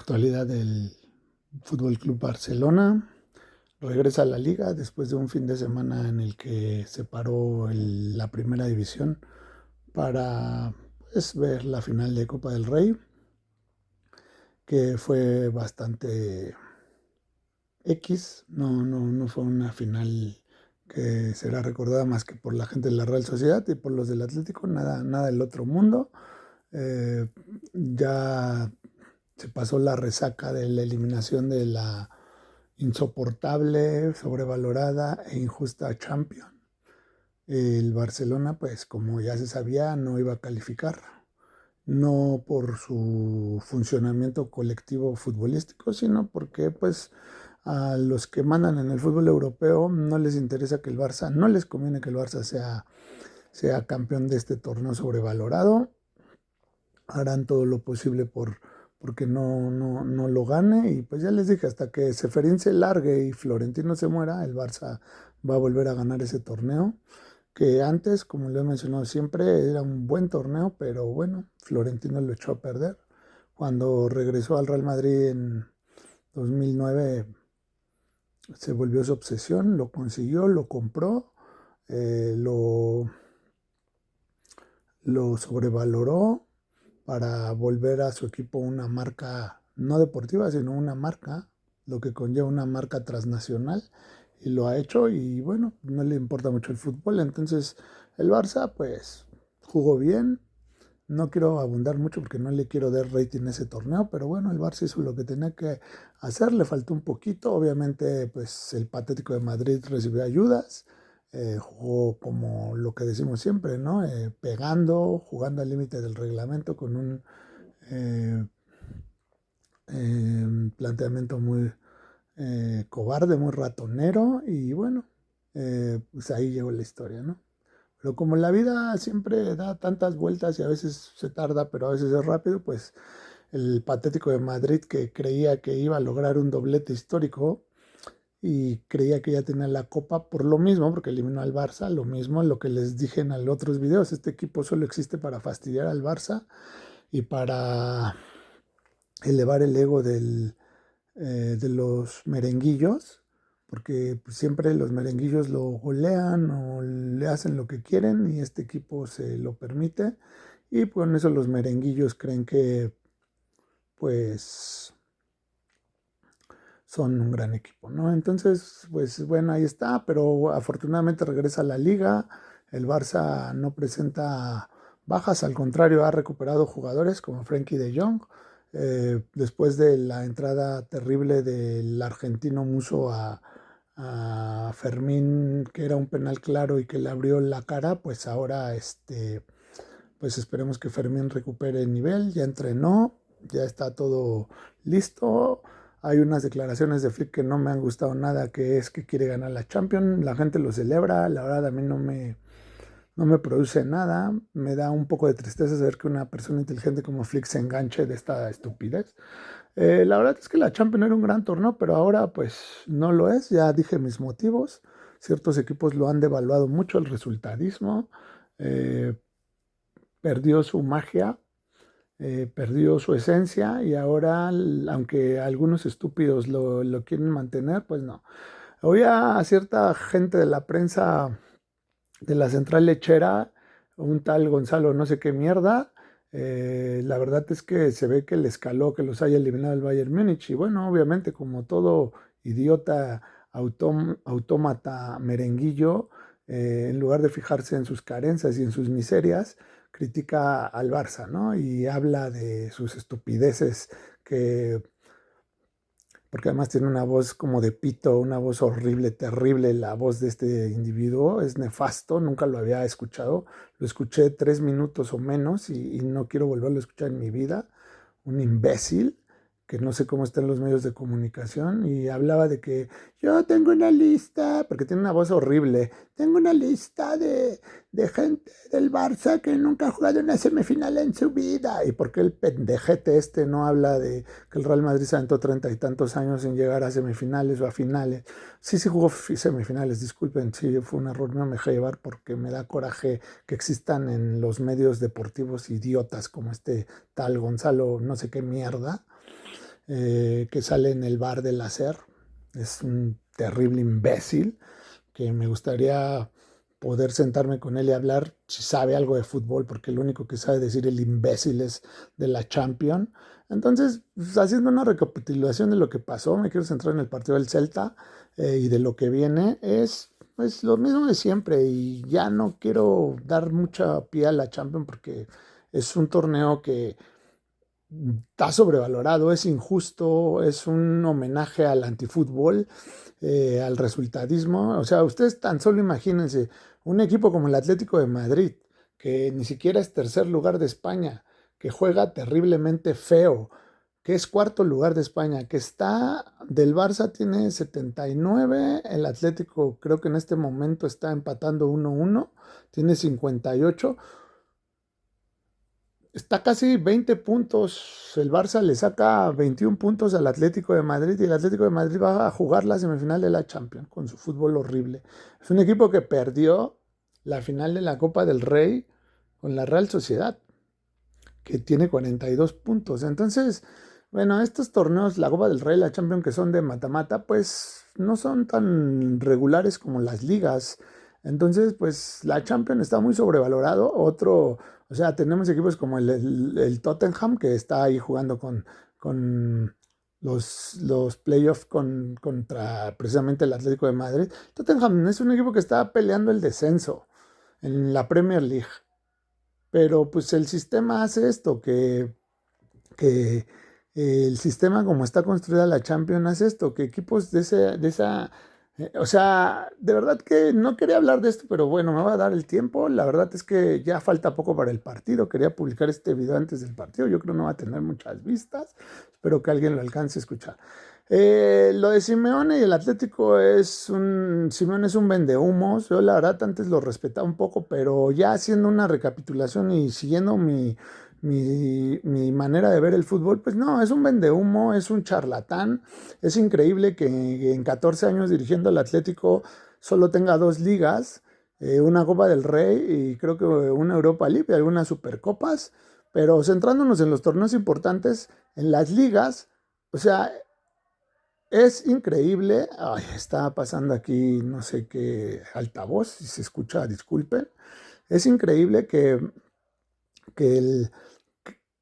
actualidad del Fútbol Club Barcelona. Regresa a la liga después de un fin de semana en el que se paró la primera división para ver la final de Copa del Rey, que fue bastante no fue una final que será recordada más que por la gente de la Real Sociedad y por los del Atlético, nada del otro mundo. Ya se pasó la resaca de la eliminación de la insoportable, sobrevalorada e injusta Champions. El Barcelona, pues como ya se sabía, no iba a calificar, no por su funcionamiento colectivo futbolístico, sino porque pues a los que mandan en el fútbol europeo no les interesa que el Barça, no les conviene que el Barça sea campeón de este torneo sobrevalorado. Harán todo lo posible porque no lo gane. Y pues ya les dije, hasta que Ceferín se largue y Florentino se muera, el Barça va a volver a ganar ese torneo. Que antes, como lo he mencionado siempre, era un buen torneo, pero bueno, Florentino lo echó a perder. Cuando regresó al Real Madrid en 2009, se volvió su obsesión, lo consiguió, lo compró, eh, lo, lo sobrevaloró para volver a su equipo una marca no deportiva, sino una marca, lo que conlleva una marca transnacional, y lo ha hecho. Y bueno, no le importa mucho el fútbol. Entonces el Barça pues jugó bien. No quiero abundar mucho porque no le quiero dar rating a ese torneo, pero bueno, el Barça hizo lo que tenía que hacer, le faltó un poquito. Obviamente pues el patético de Madrid recibió ayudas. Jugó como lo que decimos siempre, ¿no? Pegando, jugando al límite del reglamento con un eh, planteamiento muy cobarde, muy ratonero. Y bueno, pues ahí llegó la historia, ¿no? Pero como la vida siempre da tantas vueltas y a veces se tarda, pero a veces es rápido, pues el patético de Madrid, que creía que iba a lograr un doblete histórico y creía que ya tenía la copa por lo mismo, porque eliminó al Barça, lo mismo lo que les dije en los otros videos: este equipo solo existe para fastidiar al Barça y para elevar el ego de los merenguillos, porque pues, siempre los merenguillos lo golean o le hacen lo que quieren y este equipo se lo permite. Y con eso los merenguillos creen que pues son un gran equipo, ¿no? Entonces, pues bueno, ahí está, pero afortunadamente regresa a la liga. El Barça no presenta bajas, al contrario, ha recuperado jugadores como Frenkie de Jong. Después de la entrada terrible del argentino Muso a Fermín, que era un penal claro y que le abrió la cara, pues ahora pues esperemos que Fermín recupere el nivel. Ya entrenó, ya está todo listo. Hay unas declaraciones de Flick que no me han gustado nada, que es que quiere ganar la Champions. La gente lo celebra, la verdad a mí no me produce nada. Me da un poco de tristeza saber que una persona inteligente como Flick se enganche de esta estupidez. La verdad es que la Champions era un gran torneo, pero ahora pues no lo es. Ya dije mis motivos. Ciertos equipos lo han devaluado mucho, el resultadismo. Eh, Perdió su magia, perdió su esencia, y ahora, aunque algunos estúpidos lo quieren mantener, pues no. Hoy a cierta gente de la prensa de la central lechera, un tal Gonzalo no sé qué mierda, la verdad es que se ve que le escaló que los haya eliminado el Bayern Múnich. Y bueno, obviamente como todo idiota autómata merenguillo, en lugar de fijarse en sus carencias y en sus miserias, critica al Barça, ¿no? Y habla de sus estupideces, que porque además tiene una voz como de pito, una voz horrible, terrible. La voz de este individuo es nefasto, nunca lo había escuchado. Lo escuché 3 minutos o menos y no quiero volverlo a escuchar en mi vida. Un imbécil que no sé cómo está en los medios de comunicación, y hablaba de que yo tengo una lista, porque tiene una voz horrible, tengo una lista de gente del Barça que nunca ha jugado una semifinal en su vida. Y porque el pendejete este no habla de que el Real Madrid se aventó 30 y tantos años sin llegar a semifinales o a finales. Sí jugó semifinales, disculpen, sí fue un error, no me dejé llevar porque me da coraje que existan en los medios deportivos idiotas como este tal Gonzalo no sé qué mierda. que sale en el bar del hacer. Es un terrible imbécil que me gustaría poder sentarme con él y hablar si sabe algo de fútbol, porque lo único que sabe decir el imbécil es de la Champions. Entonces, pues, haciendo una recapitulación de lo que pasó, me quiero centrar en el partido del Celta y de lo que viene, es pues lo mismo de siempre y ya no quiero dar mucha pie a la Champions porque es un torneo que está sobrevalorado, es injusto, es un homenaje al antifútbol, al resultadismo. O sea, ustedes tan solo imagínense un equipo como el Atlético de Madrid, que ni siquiera es tercer lugar de España, que juega terriblemente feo, que es cuarto lugar de España, que está del Barça tiene 79, el Atlético creo que en este momento está empatando 1-1, tiene 58. Está casi 20 puntos. El Barça le saca 21 puntos al Atlético de Madrid y el Atlético de Madrid va a jugar la semifinal de la Champions con su fútbol horrible. Es un equipo que perdió la final de la Copa del Rey con la Real Sociedad, que tiene 42 puntos. Entonces, bueno, estos torneos, la Copa del Rey, la Champions, que son de mata-mata, pues no son tan regulares como las ligas. Entonces, pues la Champions está muy sobrevalorado. O sea, tenemos equipos como el Tottenham, que está ahí jugando con los playoffs contra precisamente el Atlético de Madrid. Tottenham es un equipo que está peleando el descenso en la Premier League. Pero pues el sistema hace esto, que el sistema como está construida la Champions hace esto, que equipos o sea, de verdad que no quería hablar de esto, pero bueno, me va a dar el tiempo. La verdad es que ya falta poco para el partido. Quería publicar este video antes del partido. Yo creo que no va a tener muchas vistas. Espero que alguien lo alcance a escuchar. Lo de Simeone y el Atlético Simeone es un vendehumos. Yo la verdad antes lo respetaba un poco, pero ya haciendo una recapitulación y siguiendo mi manera de ver el fútbol, pues no, es un vendehumo, es un charlatán. Es increíble que en 14 años dirigiendo el Atlético solo tenga dos ligas, una Copa del Rey y creo que una Europa League y algunas Supercopas, pero centrándonos en los torneos importantes, en las ligas, o sea, es increíble. Ay, está pasando aquí no sé qué altavoz, si se escucha, disculpen. Es increíble que, el,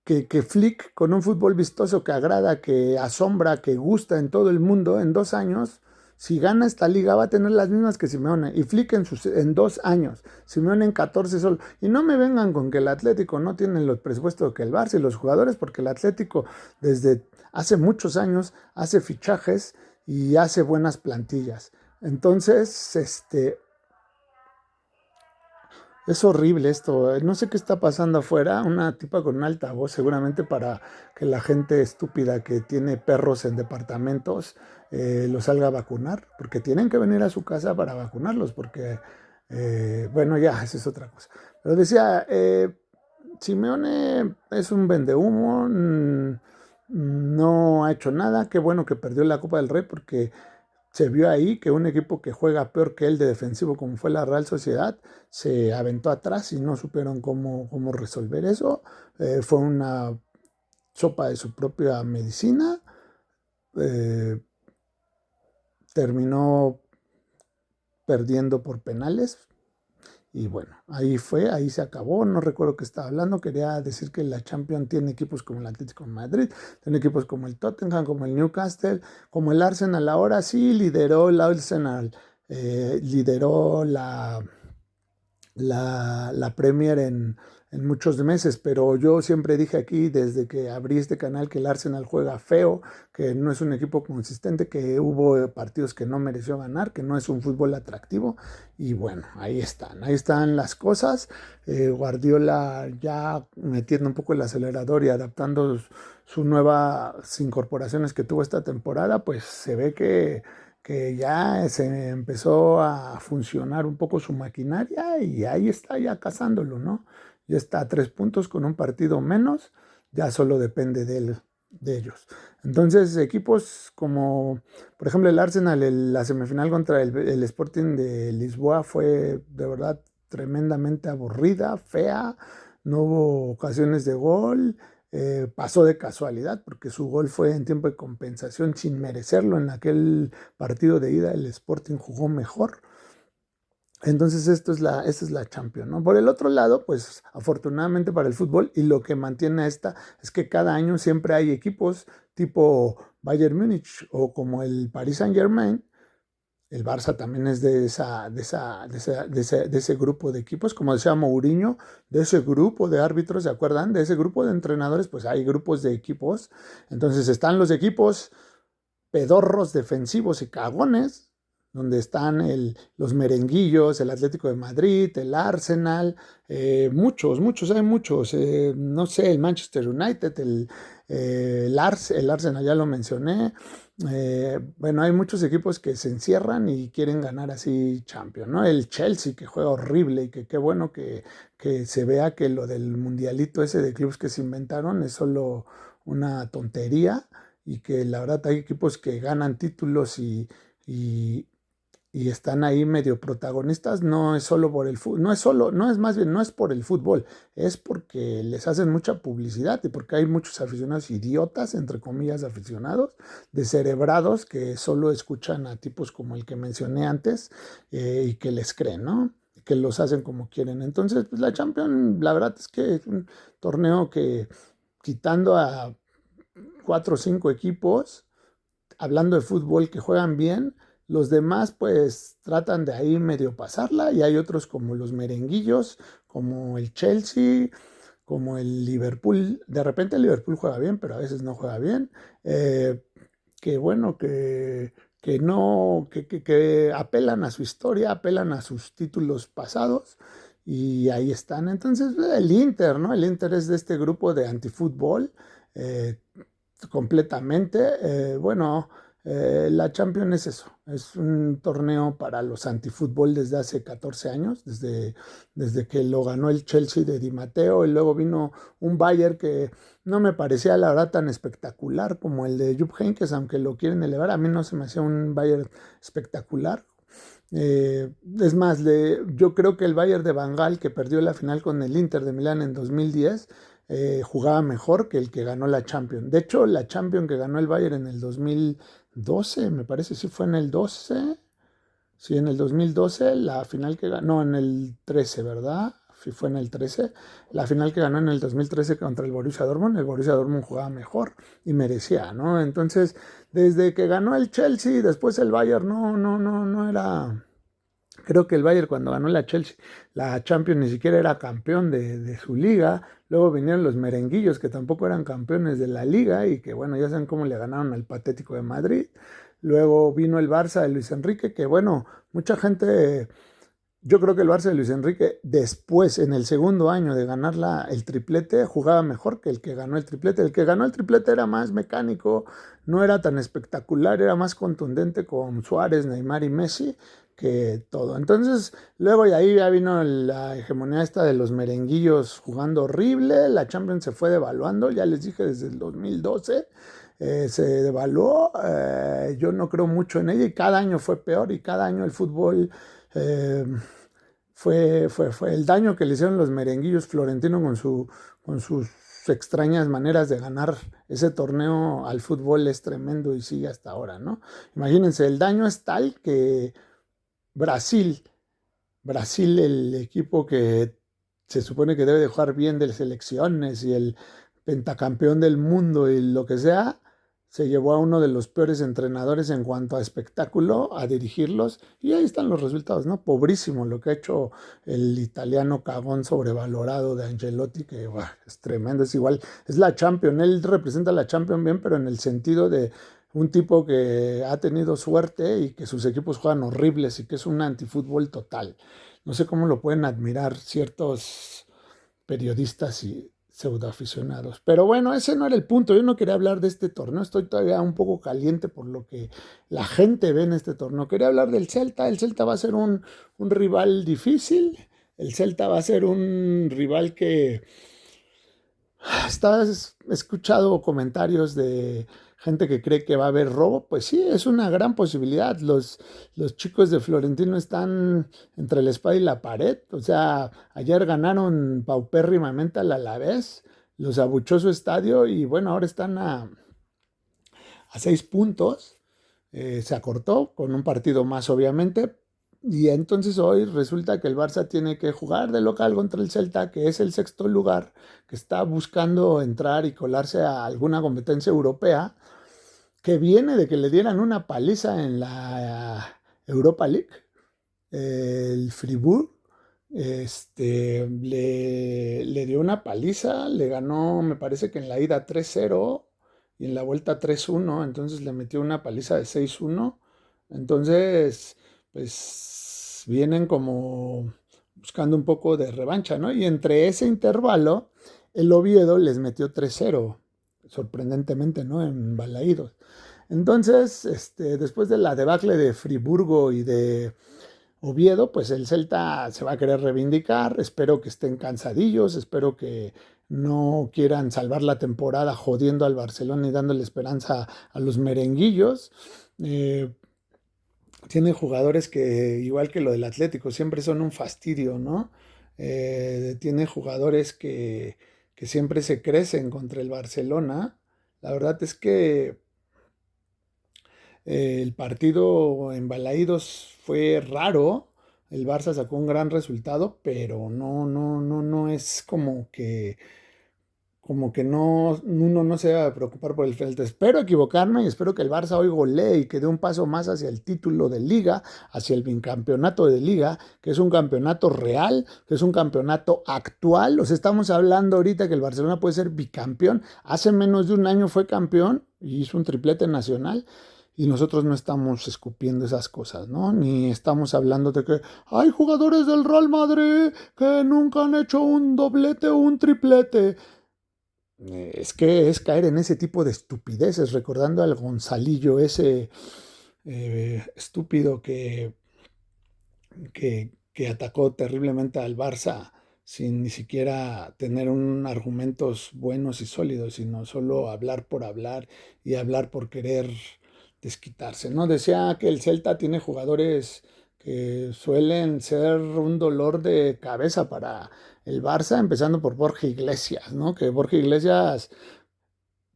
que Flick, con un fútbol vistoso que agrada, que asombra, que gusta en todo el mundo, en 2 años, si gana esta liga va a tener las mismas que Simeone. Y Flick en 2 años, Simeone en 14 solo. Y no me vengan con que el Atlético no tiene los presupuestos que el Barça y los jugadores, porque el Atlético desde hace muchos años hace fichajes y hace buenas plantillas. Entonces, es horrible esto. No sé qué está pasando afuera. Una tipa con un altavoz, seguramente para que la gente estúpida que tiene perros en departamentos los salga a vacunar, porque tienen que venir a su casa para vacunarlos, porque, bueno, ya, esa es otra cosa. Pero decía, Simeone es un vendehumo, no ha hecho nada. Qué bueno que perdió la Copa del Rey, porque se vio ahí que un equipo que juega peor que él de defensivo, como fue la Real Sociedad, se aventó atrás y no supieron cómo resolver eso. Fue una sopa de su propia medicina. Eh, Terminó perdiendo por penales. Y bueno, ahí fue, ahí se acabó. No recuerdo qué estaba hablando. Quería decir que la Champions tiene equipos como el Atlético de Madrid, tiene equipos como el Tottenham, como el Newcastle, como el Arsenal. Ahora sí lideró el Arsenal, lideró la Premier en muchos meses, pero yo siempre dije aquí desde que abrí este canal que el Arsenal juega feo, que no es un equipo consistente, que hubo partidos que no mereció ganar, que no es un fútbol atractivo. Y bueno, ahí están las cosas. Guardiola ya metiendo un poco el acelerador y adaptando sus nuevas incorporaciones que tuvo esta temporada, pues se ve que ya se empezó a funcionar un poco su maquinaria y ahí está ya cazándolo, ¿no? Ya está a 3 puntos con un partido menos, ya solo depende de ellos. Entonces, equipos como, por ejemplo, el Arsenal, la semifinal contra el Sporting de Lisboa fue de verdad tremendamente aburrida, fea, no hubo ocasiones de gol. pasó de casualidad, porque su gol fue en tiempo de compensación sin merecerlo. En aquel partido de ida el Sporting jugó mejor. Entonces esta es la Champions, ¿no? Por el otro lado, pues afortunadamente para el fútbol, y lo que mantiene a esta es que cada año siempre hay equipos tipo Bayern Múnich o como el Paris Saint-Germain. El Barça también es de ese grupo de equipos, como decía Mourinho, de ese grupo de árbitros, ¿se acuerdan? De ese grupo de entrenadores, pues hay grupos de equipos. Entonces están los equipos pedorros defensivos y cagones, donde están los merenguillos, el Atlético de Madrid, el Arsenal, hay muchos, no sé, el Manchester United, el Arsenal ya lo mencioné. Bueno, hay muchos equipos que se encierran y quieren ganar así Champions, ¿no? El Chelsea, que juega horrible y que qué bueno que se vea que lo del mundialito ese de clubes que se inventaron es solo una tontería, y que la verdad hay equipos que ganan títulos y, y están ahí medio protagonistas. No es solo por el fútbol, no es más bien, no es por el fútbol, es porque les hacen mucha publicidad y porque hay muchos aficionados idiotas, entre comillas aficionados, descerebrados, que solo escuchan a tipos como el que mencioné antes, y que les creen, ¿no? Que los hacen como quieren. Entonces, pues la Champions, la verdad es que es un torneo que, quitando a 4 o 5 equipos, hablando de fútbol, que juegan bien, los demás pues tratan de ahí medio pasarla, y hay otros como los merenguillos, como el Chelsea, como el Liverpool. De repente el Liverpool juega bien, pero a veces no juega bien. Eh, que bueno, que no, que apelan a su historia, apelan a sus títulos pasados, y ahí están. Entonces el Inter, ¿no? El Inter es de este grupo de antifútbol, eh, completamente. Bueno, la Champions es eso, es un torneo para los antifútbol desde hace 14 años, desde que lo ganó el Chelsea de Di Matteo, y luego vino un Bayern que no me parecía la verdad tan espectacular como el de Jupp Heynckes, aunque lo quieren elevar. A mí no se me hacía un Bayern espectacular. Es más, yo creo que el Bayern de Van Gaal, que perdió la final con el Inter de Milán en 2010, jugaba mejor que el que ganó la Champions. De hecho, la Champions que ganó el Bayern en el 2012, me parece, sí fue en el 12. Sí, en el 2012, la final que ganó, en el 13, ¿verdad? Sí, fue en el 13. La final que ganó en el 2013 contra el Borussia Dortmund jugaba mejor y merecía, ¿no? Entonces, desde que ganó el Chelsea, después el Bayern no era. Creo que el Bayern, cuando ganó la Chelsea, la Champions, ni siquiera era campeón de su liga. Luego vinieron los merenguillos, que tampoco eran campeones de la liga y que, bueno, ya saben cómo le ganaron al patético de Madrid. Luego vino el Barça de Luis Enrique, que, bueno, mucha gente, yo creo que el Barça de Luis Enrique, después, en el segundo año de ganar el triplete, jugaba mejor que el que ganó el triplete. El que ganó el triplete era más mecánico, no era tan espectacular, era más contundente con Suárez, Neymar y Messi que todo. Entonces, luego y ahí ya vino la hegemonía esta de los merenguillos jugando horrible. La Champions se fue devaluando, ya les dije, desde el 2012. Se devaluó. Yo no creo mucho en ella, y cada año fue peor, y cada año el fútbol, eh, fue el daño que le hicieron los merenguillos florentinos con sus extrañas maneras de ganar ese torneo al fútbol, es tremendo y sigue hasta ahora, ¿no? Imagínense, el daño es tal que Brasil, Brasil, el equipo que se supone que debe de jugar bien de selecciones y el pentacampeón del mundo y lo que sea, se llevó a uno de los peores entrenadores en cuanto a espectáculo a dirigirlos, y ahí están los resultados, ¿no? Pobrísimo lo que ha hecho el italiano cagón sobrevalorado de Ancelotti, que buah, es tremendo. Es igual, es la Champions, él representa la Champions bien, pero en el sentido de un tipo que ha tenido suerte y que sus equipos juegan horribles y que es un antifútbol total. No sé cómo lo pueden admirar ciertos periodistas y pseudoaficionados. Pero bueno, ese no era el punto. Yo no quería hablar de este torneo. Estoy todavía un poco caliente por lo que la gente ve en este torneo. Quería hablar del Celta. El Celta va a ser un rival difícil. El Celta va a ser un rival que he escuchado comentarios de gente que cree que va a haber robo. Pues sí, es una gran posibilidad. Los chicos de Florentino están entre la espada y la pared. O sea, ayer ganaron paupérrimamente al Alavés, los abuchó su estadio y bueno, ahora están a 6 puntos. Se acortó con un partido más, obviamente. Y entonces hoy resulta que el Barça tiene que jugar de local contra el Celta, que es el sexto lugar, que está buscando entrar y colarse a alguna competencia europea, que viene de que le dieran una paliza en la Europa League. El Fribourg le dio una paliza, le ganó, me parece que en la ida 3-0 y en la vuelta 3-1, entonces le metió una paliza de 6-1. Entonces, pues vienen como buscando un poco de revancha, ¿no? Y entre ese intervalo, el Oviedo les metió 3-0, sorprendentemente, ¿no? En Balaídos. Entonces, después de la debacle de Friburgo y de Oviedo, pues el Celta se va a querer reivindicar, espero que estén cansadillos, espero que no quieran salvar la temporada jodiendo al Barcelona y dándole esperanza a los merenguillos. Eh, Tiene jugadores que, igual que lo del Atlético, siempre son un fastidio, ¿no? Tiene jugadores que siempre se crecen contra el Barcelona. La verdad es que el partido en Balaídos fue raro. El Barça sacó un gran resultado, pero no es como que no, uno no se va a preocupar por el Celta. Espero equivocarme y espero que el Barça hoy golee y que dé un paso más hacia el título de Liga, hacia el bicampeonato de Liga, que es un campeonato real, que es un campeonato actual. O sea, estamos hablando ahorita que el Barcelona puede ser bicampeón. Hace menos de un año fue campeón y hizo un triplete nacional. Y nosotros no estamos escupiendo esas cosas, ¿no? Ni estamos hablando de que hay jugadores del Real Madrid que nunca han hecho un doblete o un triplete. Es que es caer en ese tipo de estupideces, recordando al Gonzalillo, ese estúpido que atacó terriblemente al Barça sin ni siquiera tener argumentos buenos y sólidos, sino solo hablar por hablar y hablar por querer desquitarse, ¿no? Decía que el Celta tiene jugadores que suelen ser un dolor de cabeza para el Barça, empezando por Borja Iglesias, ¿no? Que Borja Iglesias,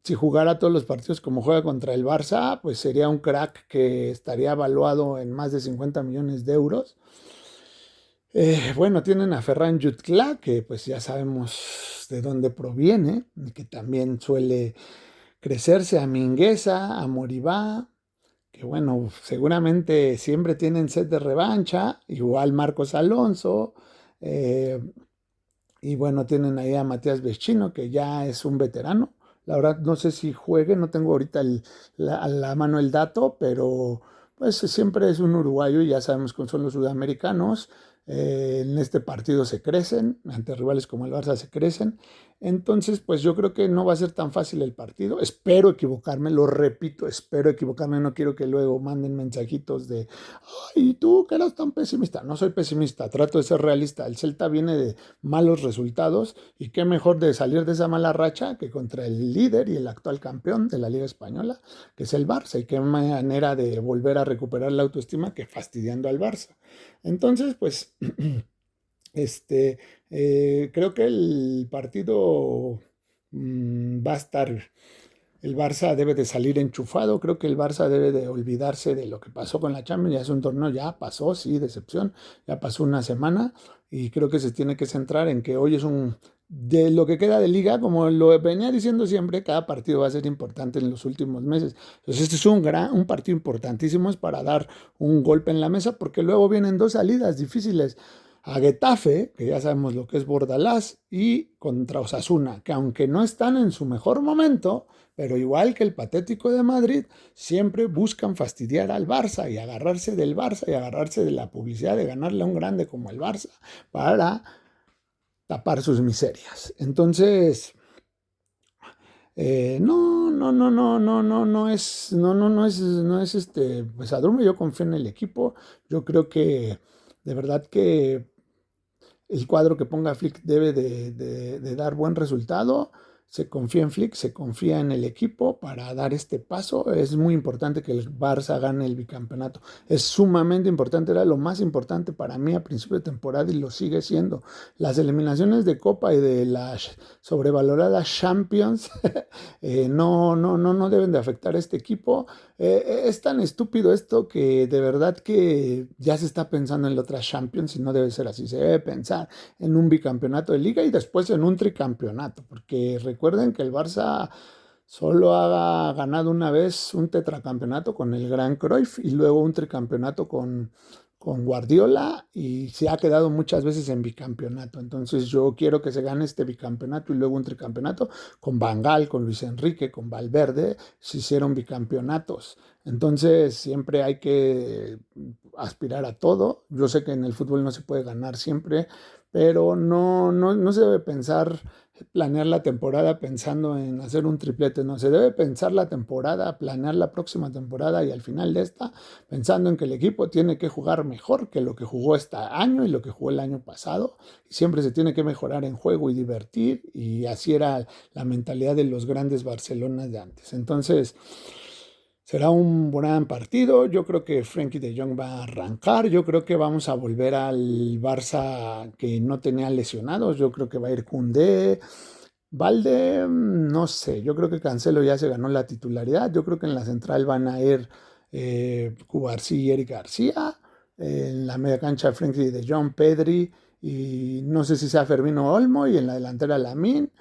si jugara todos los partidos como juega contra el Barça, pues sería un crack que estaría evaluado en más de 50 millones de euros. Bueno, tienen a Ferran Jutgla, que pues ya sabemos de dónde proviene, y que también suele crecerse, a Mingueza, a Moribá, que bueno, seguramente siempre tienen sed de revancha, igual Marcos Alonso, eh, y bueno, tienen ahí a Matías Vecchino, que ya es un veterano. La verdad, no sé si juegue, no tengo ahorita a la mano el dato, pero pues siempre es un uruguayo y ya sabemos cómo son los sudamericanos. En este partido se crecen, ante rivales como el Barça se crecen. Entonces, pues yo creo que no va a ser tan fácil el partido. Espero equivocarme, lo repito, espero equivocarme. No quiero que luego manden mensajitos de, ay, tú que eras tan pesimista. No soy pesimista, trato de ser realista. El Celta viene de malos resultados y qué mejor de salir de esa mala racha que contra el líder y el actual campeón de la Liga Española, que es el Barça, y qué manera de volver a recuperar la autoestima que fastidiando al Barça. Entonces, pues, este, creo que el partido va a estar. El Barça debe de salir enchufado, creo que el Barça debe de olvidarse de lo que pasó con la Champions, ya es un torneo, ya pasó, sí, decepción, ya pasó una semana y creo que se tiene que centrar en que hoy es de lo que queda de liga, como lo venía diciendo siempre, cada partido va a ser importante en los últimos meses. Entonces este es un partido importantísimo, es para dar un golpe en la mesa porque luego vienen dos salidas difíciles a Getafe, que ya sabemos lo que es Bordalás, y contra Osasuna, que aunque no están en su mejor momento, pero igual que el patético de Madrid, siempre buscan fastidiar al Barça y agarrarse del Barça y agarrarse de la publicidad de ganarle a un grande como el Barça para tapar sus miserias. Entonces, no es pesadumbre. Yo confío en el equipo. Yo creo que de verdad que el cuadro que ponga Flick debe de dar buen resultado. se confía en Flick, se confía en el equipo para dar este paso. Es muy importante que el Barça gane el bicampeonato. Es sumamente importante, era lo más importante para mí a principio de temporada y lo sigue siendo. Las eliminaciones de Copa y de las sobrevaloradas Champions no deben de afectar a este equipo. Es tan estúpido esto que de verdad que ya se está pensando en la otra Champions y no debe ser así. Se debe pensar en un bicampeonato de liga y después en un tricampeonato, porque recuerden que el Barça solo ha ganado una vez un tetracampeonato con el Gran Cruyff y luego un tricampeonato con Guardiola y se ha quedado muchas veces en bicampeonato. Entonces yo quiero que se gane este bicampeonato y luego un tricampeonato con Van Gaal, con Luis Enrique, con Valverde, se hicieron bicampeonatos. Entonces siempre hay que aspirar a todo. Yo sé que en el fútbol no se puede ganar siempre, pero no se debe planear la temporada pensando en hacer un triplete, no, se debe pensar la temporada, planear la próxima temporada y al final de esta, pensando en que el equipo tiene que jugar mejor que lo que jugó este año y lo que jugó el año pasado, y siempre se tiene que mejorar en juego y divertir, y así era la mentalidad de los grandes Barcelonas de antes. Entonces, será un gran partido. Yo creo que Frenkie de Jong va a arrancar. Yo creo que vamos a volver al Barça que no tenía lesionados. Yo creo que va a ir Koundé. Valde, no sé. Yo creo que Cancelo ya se ganó la titularidad. Yo creo que en la central van a ir Cubarsí y Eric García. En la media cancha Frenkie de Jong, Pedri. Y no sé si sea Fermino Olmo. Y en la delantera Lamine.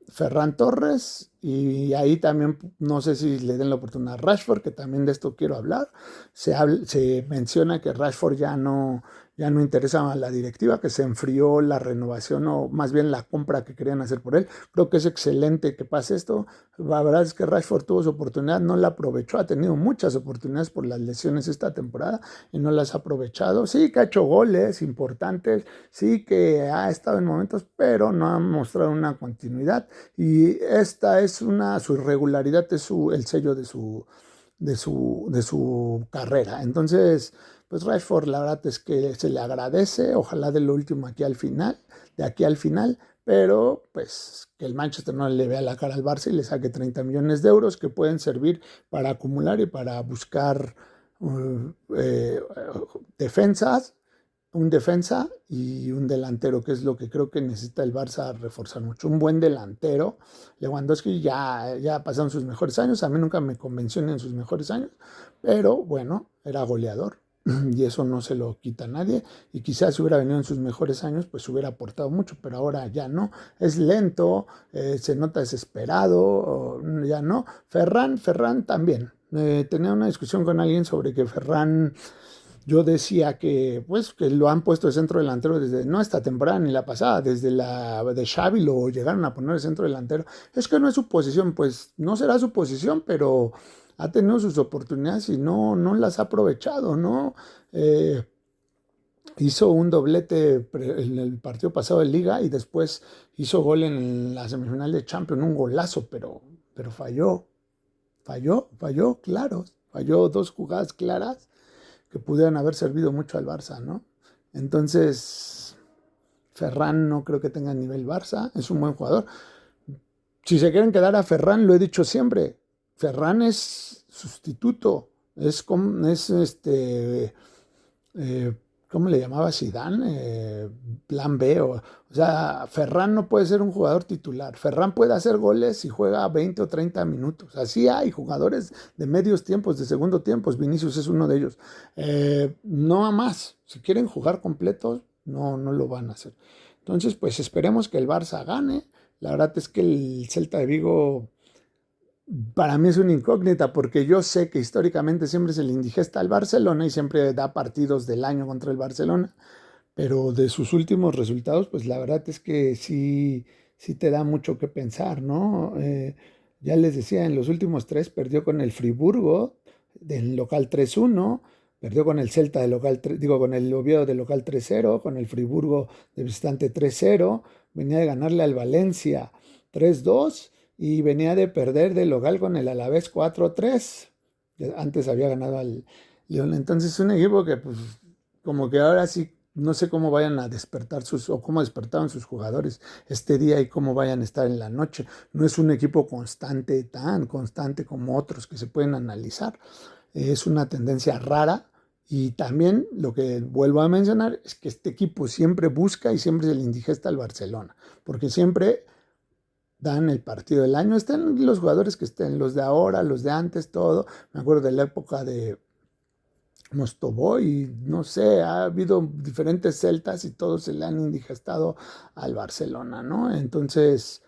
Ferran Torres, y ahí también no sé si le den la oportunidad a Rashford, que también de esto quiero hablar. Se menciona que Rashford ya no interesa a la directiva, que se enfrió la renovación o más bien la compra que querían hacer por él. Creo que es excelente que pase esto. La verdad es que Rashford tuvo su oportunidad, no la aprovechó, ha tenido muchas oportunidades por las lesiones esta temporada y no las ha aprovechado. Sí que ha hecho goles importantes, sí que ha estado en momentos, pero no ha mostrado una continuidad. Y esta es su irregularidad, es el sello de su carrera. Entonces, pues Rashford, la verdad es que se le agradece, ojalá de lo último de aquí al final, pero pues que el Manchester no le vea la cara al Barça y le saque 30 millones de euros que pueden servir para acumular y para buscar defensas, un defensa y un delantero, que es lo que creo que necesita el Barça reforzar mucho. Un buen delantero. Lewandowski ya pasaron sus mejores años, a mí nunca me convenció en sus mejores años, pero bueno, era goleador y eso no se lo quita a nadie, y quizás si hubiera venido en sus mejores años pues hubiera aportado mucho, pero ahora ya no, es lento, se nota desesperado, ya no. Ferran también, tenía una discusión con alguien sobre que Ferran, yo decía que, pues, que lo han puesto de centro delantero desde, no esta temporada ni la pasada, desde la de Xavi lo llegaron a poner de centro delantero. Es que no es su posición, pues no será su posición, pero ha tenido sus oportunidades y no las ha aprovechado, ¿no? Hizo un doblete en el partido pasado de Liga y después hizo gol en la semifinal de Champions, un golazo, pero falló, claro, falló dos jugadas claras que pudieran haber servido mucho al Barça, ¿no? Entonces, Ferran no creo que tenga nivel Barça, es un buen jugador. Si se quieren quedar a Ferran, lo he dicho siempre, Ferran es sustituto, eh, ¿cómo le llamaba Zidane? Plan B. O sea, Ferran no puede ser un jugador titular. Ferran puede hacer goles si juega 20 o 30 minutos. Así hay jugadores de medios tiempos, de segundo tiempos. Vinicius es uno de ellos. No a más. Si quieren jugar completos, no lo van a hacer. Entonces, pues esperemos que el Barça gane. La verdad es que el Celta de Vigo para mí es una incógnita porque yo sé que históricamente siempre se le indigesta al Barcelona y siempre da partidos del año contra el Barcelona, pero de sus últimos resultados, pues la verdad es que sí te da mucho que pensar, ¿no? Ya les decía, en los últimos tres perdió con el Friburgo del local 3-1, perdió con el Celta de local, digo, con el Oviedo de local 3-0, con el Friburgo de visitante 3-0, venía de ganarle al Valencia 3-2 y venía de perder de local con el Alavés 4-3. Antes había ganado al León. Entonces un equipo que pues como que ahora sí no sé cómo vayan a despertar o cómo despertaron sus jugadores este día y cómo vayan a estar en la noche. No es un equipo constante, tan constante como otros que se pueden analizar. Es una tendencia rara. Y también lo que vuelvo a mencionar es que este equipo siempre busca y siempre se le indigesta al Barcelona, porque siempre dan el partido del año. Están los jugadores que estén, los de ahora, los de antes, todo. Me acuerdo de la época de Mostovoy, no sé, ha habido diferentes celtas y todos se le han indigestado al Barcelona, ¿no? Entonces,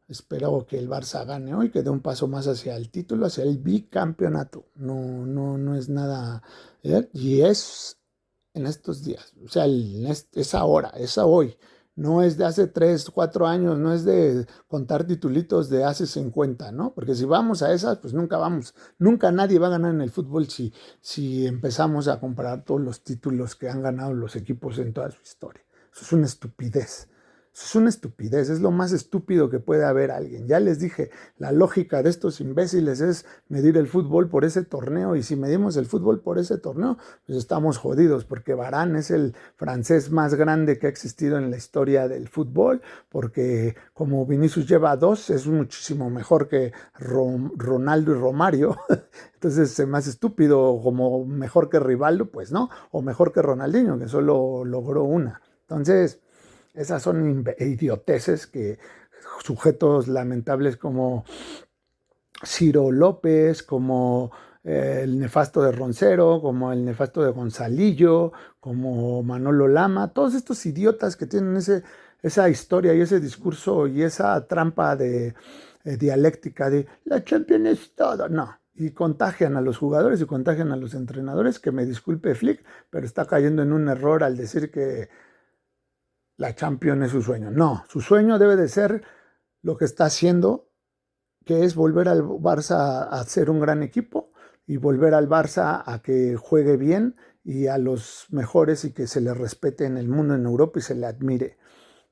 espero que el Barça gane hoy, que dé un paso más hacia el título, hacia el bicampeonato. No, no, no es nada. Y es en estos días, o sea, es ahora, es a hoy. No es de hace 3, 4 años, no es de contar titulitos de hace 50, ¿no? Porque si vamos a esas, pues nunca vamos, nunca nadie va a ganar en el fútbol si empezamos a comparar todos los títulos que han ganado los equipos en toda su historia. Eso es una estupidez. Eso es una estupidez, es lo más estúpido que puede haber alguien. Ya les dije, la lógica de estos imbéciles es medir el fútbol por ese torneo, y si medimos el fútbol por ese torneo, pues estamos jodidos, porque Varane es el francés más grande que ha existido en la historia del fútbol, porque como Vinicius lleva 2, es muchísimo mejor que Ronaldo y Romario. Entonces se me hace estúpido. Como mejor que Rivaldo, pues no, o mejor que Ronaldinho, que solo logró una. Entonces, esas son idioteces que sujetos lamentables como Ciro López, como el nefasto de Roncero, como el nefasto de Gonzalillo, como Manolo Lama, todos estos idiotas que tienen esa historia y ese discurso y esa trampa de dialéctica de la Champions es todo, no. Y contagian a los jugadores y contagian a los entrenadores, que me disculpe Flick, pero está cayendo en un error al decir que la Champions es su sueño. No, su sueño debe de ser lo que está haciendo, que es volver al Barça a ser un gran equipo y volver al Barça a que juegue bien y a los mejores, y que se le respete en el mundo, en Europa, y se le admire.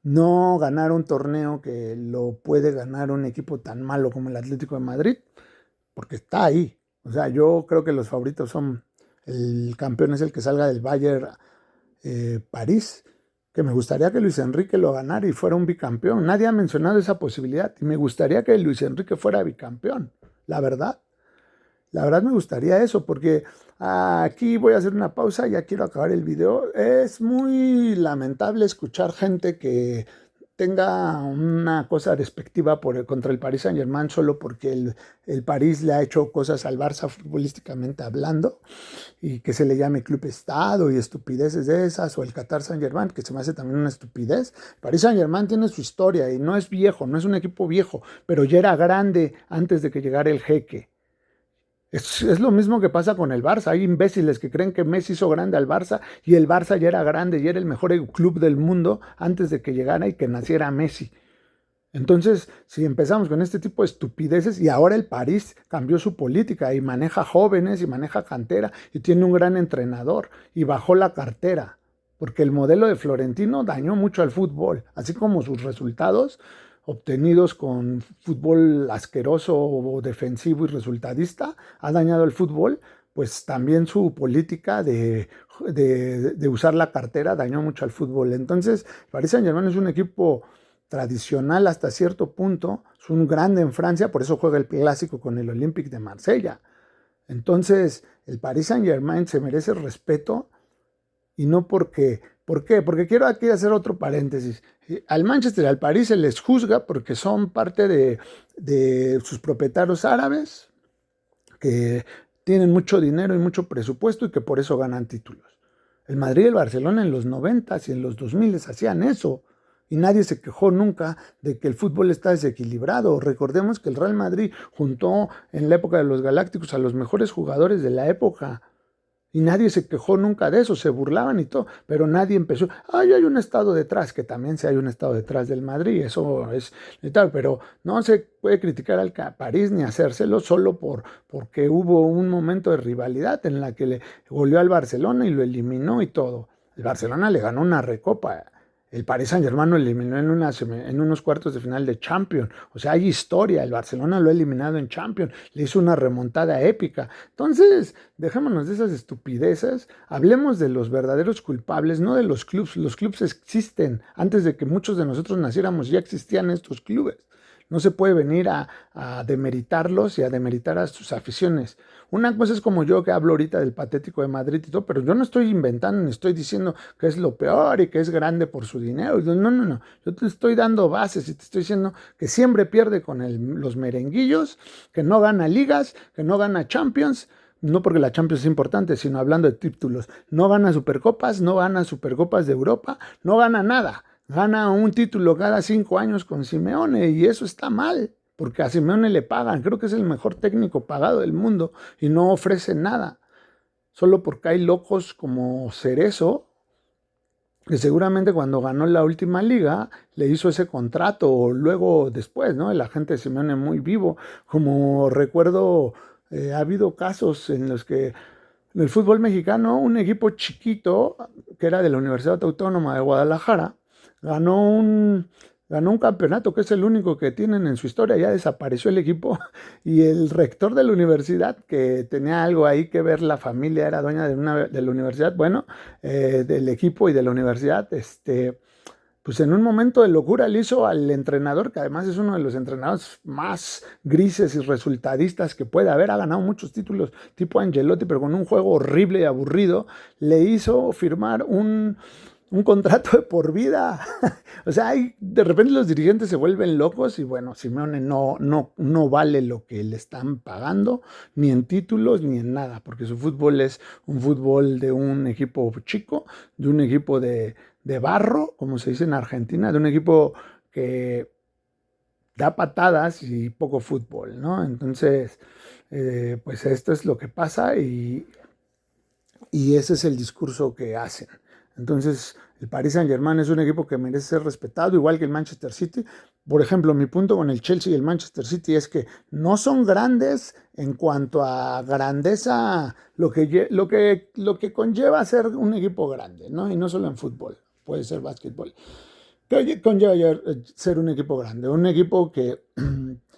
No ganar un torneo que lo puede ganar un equipo tan malo como el Atlético de Madrid, porque está ahí. O sea, yo creo que los favoritos son, el campeón es el que salga del Bayern París, que me gustaría que Luis Enrique lo ganara y fuera un bicampeón. Nadie ha mencionado esa posibilidad y me gustaría que Luis Enrique fuera bicampeón, la verdad. La verdad me gustaría eso, porque aquí voy a hacer una pausa, ya quiero acabar el video. Es muy lamentable escuchar gente que tenga una cosa despectiva contra el Paris Saint-Germain solo porque el París le ha hecho cosas al Barça futbolísticamente hablando, y que se le llame club estado y estupideces de esas, o el Qatar Saint-Germain, que se me hace también una estupidez. Paris Saint-Germain tiene su historia y no es viejo, no es un equipo viejo, pero ya era grande antes de que llegara el jeque. Es lo mismo que pasa con el Barça. Hay imbéciles que creen que Messi hizo grande al Barça, y el Barça ya era grande y era el mejor club del mundo antes de que llegara y que naciera Messi. Entonces, si empezamos con este tipo de estupideces, y ahora el París cambió su política y maneja jóvenes y maneja cantera y tiene un gran entrenador y bajó la cartera, porque el modelo de Florentino dañó mucho al fútbol, así como sus resultados obtenidos con fútbol asqueroso o defensivo y resultadista ha dañado el fútbol. Pues también su política de usar la cartera dañó mucho al fútbol. Entonces, Paris Saint-Germain es un equipo tradicional hasta cierto punto, es un grande en Francia, por eso juega el clásico con el Olympique de Marsella. Entonces, el Paris Saint-Germain se merece respeto, y no porque, ¿por qué? Porque quiero aquí hacer otro paréntesis. Al Manchester y al París se les juzga porque son parte de sus propietarios árabes, que tienen mucho dinero y mucho presupuesto y que por eso ganan títulos. El Madrid y el Barcelona en los 90 y en los 2000 hacían eso, y nadie se quejó nunca de que el fútbol está desequilibrado. Recordemos que el Real Madrid juntó en la época de los Galácticos a los mejores jugadores de la época, y nadie se quejó nunca de eso, se burlaban y todo, pero nadie empezó, ay, hay un estado detrás, que también sí hay un estado detrás del Madrid, eso es tal, pero no se puede criticar al París ni hacérselo solo porque hubo un momento de rivalidad en la que le goleó al Barcelona y lo eliminó y todo. El Barcelona le ganó una recopa El Paris Saint-Germain lo eliminó en unos cuartos de final de Champions. O sea, hay historia. El Barcelona lo ha eliminado en Champions. Le hizo una remontada épica. Entonces, dejémonos de esas estupideces. Hablemos de los verdaderos culpables, no de los clubes. Los clubes existen. Antes de que muchos de nosotros naciéramos, ya existían estos clubes. No se puede venir a demeritarlos y a demeritar a sus aficiones. Una cosa es como yo que hablo ahorita del patético de Madrid y todo, pero yo no estoy inventando ni estoy diciendo que es lo peor y que es grande por su dinero. No. Yo te estoy dando bases y te estoy diciendo que siempre pierde con los merenguillos, que no gana ligas, que no gana Champions. No porque la Champions es importante, sino hablando de títulos. No gana Supercopas, no gana Supercopas de Europa, no gana nada. Gana un título cada 5 años con Simeone y eso está mal, porque a Simeone le pagan. Creo que es el mejor técnico pagado del mundo y no ofrece nada. Solo porque hay locos como Cerezo, que seguramente cuando ganó la última liga le hizo ese contrato, o luego después, ¿no? El agente de Simeone muy vivo. Como recuerdo, ha habido casos en los que en el fútbol mexicano un equipo chiquito, que era de la Universidad Autónoma de Guadalajara, ganó un, ganó un campeonato que es el único que tienen en su historia. Ya desapareció el equipo y el rector de la universidad, que tenía algo ahí que ver, la familia era dueña de la universidad, bueno, del equipo y de la universidad, pues en un momento de locura le hizo al entrenador, que además es uno de los entrenadores más grises y resultadistas que puede haber, ha ganado muchos títulos tipo Angelotti, pero con un juego horrible y aburrido, le hizo firmar un contrato de por vida. O sea, de repente los dirigentes se vuelven locos y bueno, Simeone no vale lo que le están pagando, ni en títulos ni en nada, porque su fútbol es un fútbol de un equipo chico, de un equipo de barro, como se dice en Argentina, de un equipo que da patadas y poco fútbol, ¿no? Entonces, pues esto es lo que pasa y ese es el discurso que hacen. Entonces, el Paris Saint-Germain es un equipo que merece ser respetado, igual que el Manchester City. Por ejemplo, mi punto con el Chelsea y el Manchester City es que no son grandes en cuanto a grandeza, lo que conlleva ser un equipo grande, ¿no? Y no solo en fútbol, puede ser básquetbol. ¿Qué conlleva ser un equipo grande? Un equipo que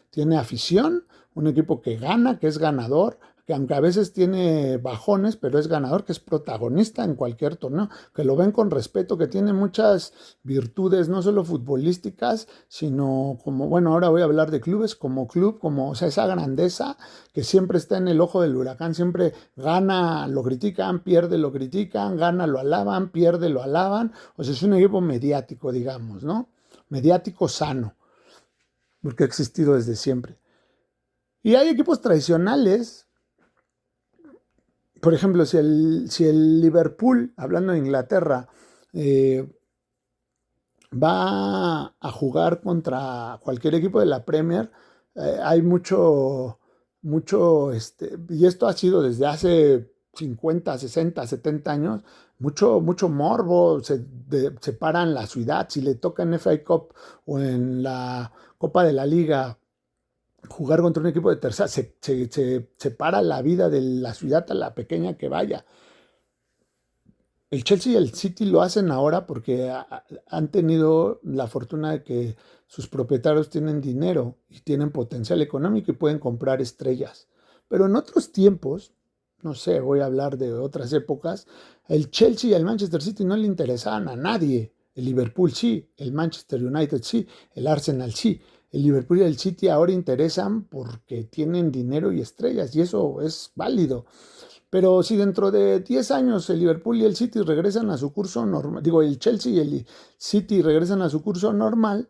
tiene afición, un equipo que gana, que es ganador, que aunque a veces tiene bajones, pero es ganador, que es protagonista en cualquier torneo, que lo ven con respeto, que tiene muchas virtudes, no solo futbolísticas, sino como, bueno, ahora voy a hablar de clubes, como club, como, o sea, esa grandeza que siempre está en el ojo del huracán, siempre gana, lo critican, pierde, lo critican, gana, lo alaban, pierde, lo alaban, o sea, es un equipo mediático, digamos, ¿no? Mediático sano, porque ha existido desde siempre. Y hay equipos tradicionales. Por ejemplo, si el Liverpool, hablando de Inglaterra, eh, va a jugar contra cualquier equipo de la Premier, hay y esto ha sido desde hace 50, 60, 70 años, mucho morbo, se paran la ciudad, si le toca en FA Cup o en la Copa de la Liga jugar contra un equipo de tercera, se para la vida de la ciudad a la pequeña que vaya. El Chelsea y el City lo hacen ahora porque han tenido la fortuna de que sus propietarios tienen dinero y tienen potencial económico y pueden comprar estrellas. Pero en otros tiempos, no sé, voy a hablar de otras épocas, el Chelsea y el Manchester City no le interesaban a nadie. El Liverpool sí, el Manchester United sí, el Arsenal sí. El Liverpool y el City ahora interesan porque tienen dinero y estrellas y eso es válido. Pero si dentro de 10 años el Liverpool y el City regresan a su curso normal, digo, el Chelsea y el City regresan a su curso normal,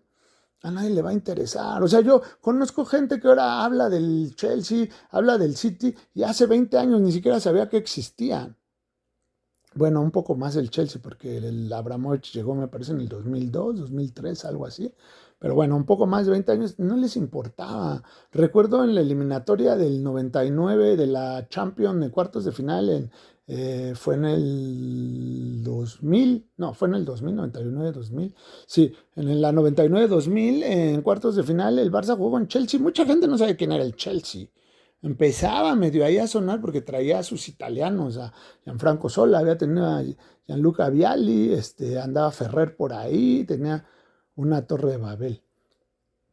a nadie le va a interesar. O sea, yo conozco gente que ahora habla del Chelsea, habla del City y hace 20 años ni siquiera sabía que existían. Bueno, un poco más el Chelsea, porque el Abramovich llegó, me parece, en el 2002, 2003, algo así. Pero bueno, un poco más de 20 años, no les importaba. Recuerdo en la eliminatoria del 99 de la Champions de cuartos de final, fue en el 2000, no, fue en el 2000, 99-2000. Sí, en la 99-2000, en cuartos de final, el Barça jugó con Chelsea. Mucha gente no sabe quién era el Chelsea. empezaba medio ahí a sonar porque traía a sus italianos, a Gianfranco Sola, había tenido a Gianluca Vialli, andaba Ferrer por ahí, tenía una Torre de Babel,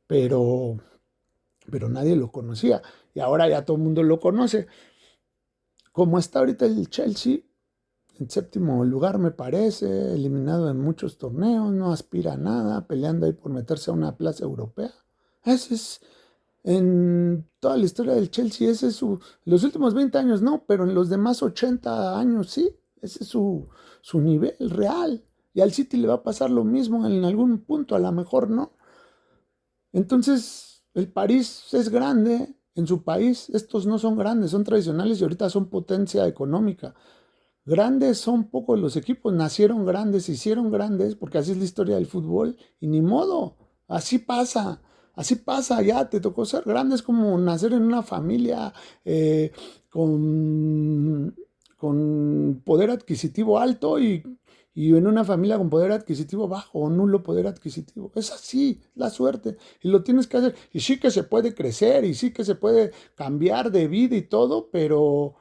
pero, pero nadie lo conocía y ahora ya todo el mundo lo conoce. Como está ahorita el Chelsea, en séptimo lugar me parece, eliminado en muchos torneos, no aspira a nada, peleando ahí por meterse a una plaza europea. Ese es, en toda la historia del Chelsea, ese es los últimos 20 años no, pero en los demás 80 años sí, ese es su nivel real. Y al City le va a pasar lo mismo en algún punto, a lo mejor no. Entonces, el París es grande en su país, estos no son grandes, son tradicionales y ahorita son potencia económica. Grandes son pocos los equipos, nacieron grandes, se hicieron grandes, porque así es la historia del fútbol, y ni modo, así pasa, ya te tocó ser grande, es como nacer en una familia con, con poder adquisitivo alto y en una familia con poder adquisitivo bajo o nulo poder adquisitivo. Es así, la suerte, y lo tienes que hacer, y sí que se puede crecer, y sí que se puede cambiar de vida y todo, pero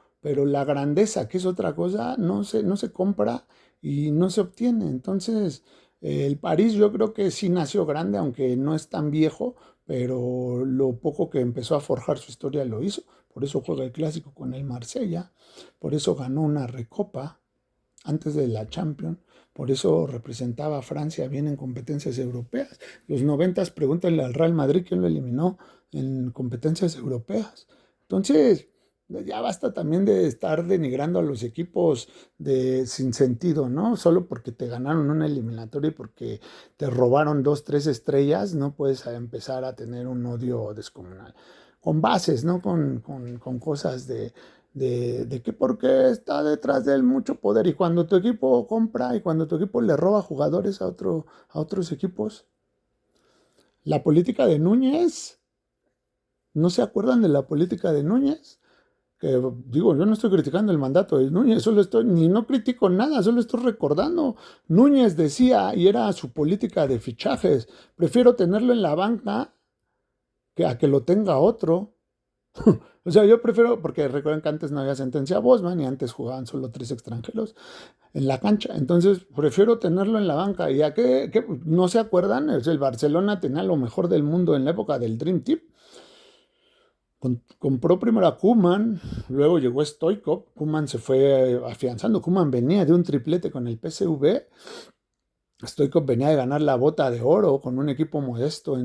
la grandeza, que es otra cosa, no se compra y no se obtiene. Entonces, el París yo creo que sí nació grande, aunque no es tan viejo, pero lo poco que empezó a forjar su historia lo hizo. Por eso juega el clásico con el Marsella, por eso ganó una recopa antes de la Champions, por eso representaba a Francia bien en competencias europeas. Los 90, pregúntale al Real Madrid quién lo eliminó en competencias europeas. Entonces, ya basta también de estar denigrando a los equipos sin sentido, ¿no? Solo porque te ganaron una eliminatoria y porque te robaron 2, 3 estrellas, no puedes empezar a tener un odio descomunal. Con bases, ¿no? Con cosas de que porque está detrás de él mucho poder y cuando tu equipo compra y cuando tu equipo le roba jugadores a otros equipos. La política de Núñez, ¿no se acuerdan de la política de Núñez? Que digo, yo no estoy criticando el mandato de Núñez, ni no critico nada, solo estoy recordando. Núñez decía, y era su política de fichajes, prefiero tenerlo en la banca que a que lo tenga otro. O sea, yo prefiero, porque recuerden que antes no había sentencia a Bosman y antes jugaban solo 3 extranjeros en la cancha. Entonces, prefiero tenerlo en la banca. ¿Y a qué no se acuerdan? El Barcelona tenía lo mejor del mundo en la época del Dream Team. Compró primero a Koeman, luego llegó Stoichkov, Koeman se fue afianzando, Koeman venía de un triplete con el PSV, Stoichkov venía de ganar la Bota de Oro con un equipo modesto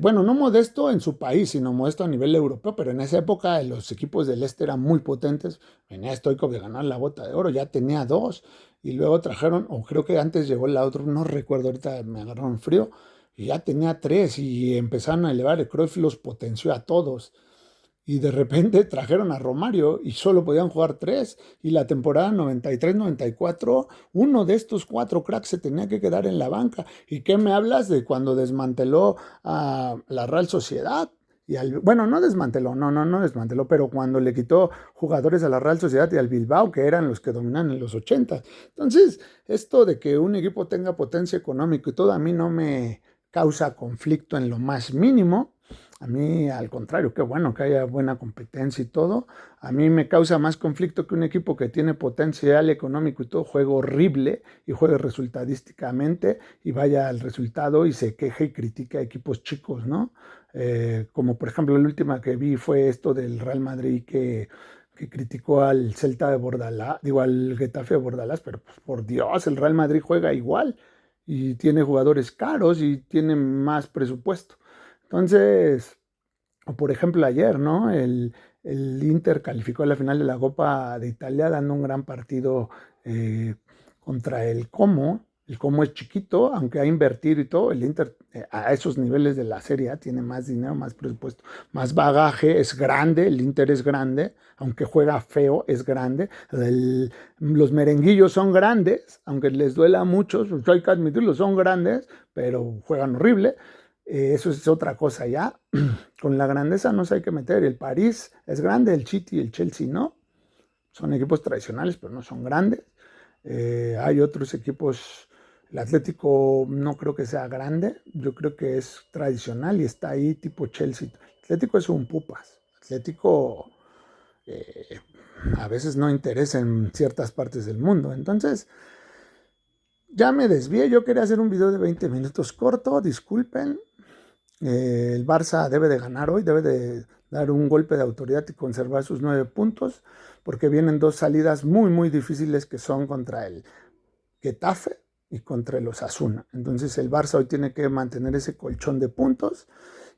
bueno, no modesto en su país, sino modesto a nivel europeo, pero en esa época los equipos del este eran muy potentes, venía Stoichkov de ganar la Bota de Oro, ya tenía dos, y luego trajeron, o creo que antes llegó la otra, no recuerdo, ahorita me agarraron frío, y ya tenía tres, y empezaron a elevar, el Cruyff los potenció a todos, y de repente trajeron a Romario y solo podían jugar tres. Y la temporada 93-94, uno de estos cuatro cracks se tenía que quedar en la banca. ¿Y qué me hablas de cuando desmanteló a la Real Sociedad? Bueno, no desmanteló, no desmanteló, pero cuando le quitó jugadores a la Real Sociedad y al Bilbao, que eran los que dominan en los 80. Entonces, esto de que un equipo tenga potencia económica y todo a mí no me causa conflicto en lo más mínimo. A mí, al contrario, qué bueno que haya buena competencia y todo. A mí me causa más conflicto que un equipo que tiene potencial económico y todo juegue horrible y juegue resultadísticamente y vaya al resultado y se queje y critique a equipos chicos, ¿no? Como por ejemplo la última que vi fue esto del Real Madrid que criticó al Celta de Bordalás, digo al Getafe de Bordalás, pero pues, por Dios, el Real Madrid juega igual y tiene jugadores caros y tiene más presupuesto. Entonces, o por ejemplo ayer, ¿no? El Inter calificó a la final de la Copa de Italia dando un gran partido contra el Como. El Como es chiquito, aunque ha invertido y todo. El Inter a esos niveles de la Serie A tiene más dinero, más presupuesto, más bagaje, es grande. El Inter es grande, aunque juega feo, es grande. Los merenguillos son grandes, aunque les duela a muchos, pues hay que admitirlo, son grandes, pero juegan horrible. Eso es otra cosa ya. Con la grandeza no se hay que meter. El París es grande, el City y el Chelsea no. Son equipos tradicionales, pero no son grandes. Hay otros equipos. El Atlético no creo que sea grande. Yo creo que es tradicional y está ahí tipo Chelsea. El Atlético es un pupas. Atlético a veces no interesa en ciertas partes del mundo. Entonces, ya me desvié. Yo quería hacer un video de 20 minutos corto, disculpen. El Barça debe de ganar hoy, debe de dar un golpe de autoridad y conservar sus 9 puntos, porque vienen 2 salidas muy, muy difíciles que son contra el Getafe y contra el Osasuna. Entonces el Barça hoy tiene que mantener ese colchón de puntos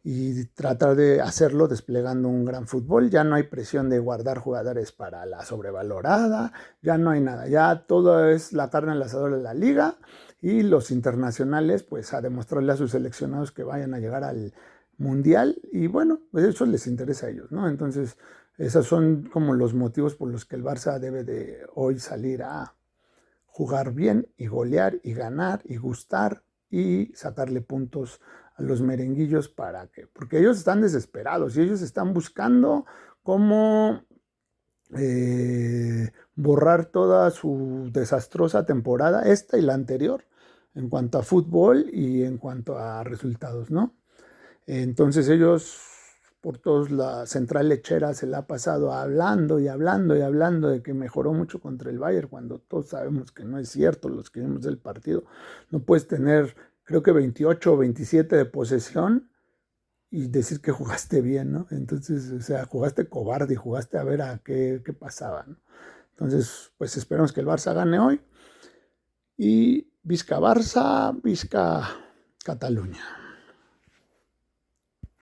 y tratar de hacerlo desplegando un gran fútbol. Ya no hay presión de guardar jugadores para la sobrevalorada, ya no hay nada, ya todo es la carne al asador de la liga y los internacionales pues a demostrarle a sus seleccionados que vayan a llegar al mundial y bueno, pues eso les interesa a ellos, ¿no? Entonces esos son como los motivos por los que el Barça debe de hoy salir a jugar bien y golear y ganar y gustar y sacarle puntos a los merenguillos porque ellos están desesperados y ellos están buscando cómo borrar toda su desastrosa temporada, esta y la anterior, en cuanto a fútbol y en cuanto a resultados, ¿no? Entonces ellos por todos la central lechera se la ha pasado hablando y hablando y hablando de que mejoró mucho contra el Bayern, cuando todos sabemos que no es cierto, los que vimos del partido. No puedes tener, creo que 28 o 27 de posesión y decir que jugaste bien, ¿no? Entonces, o sea, jugaste cobarde y jugaste a ver a qué pasaba, ¿no? Entonces, pues esperamos que el Barça gane hoy y Visca Barça, Visca Cataluña.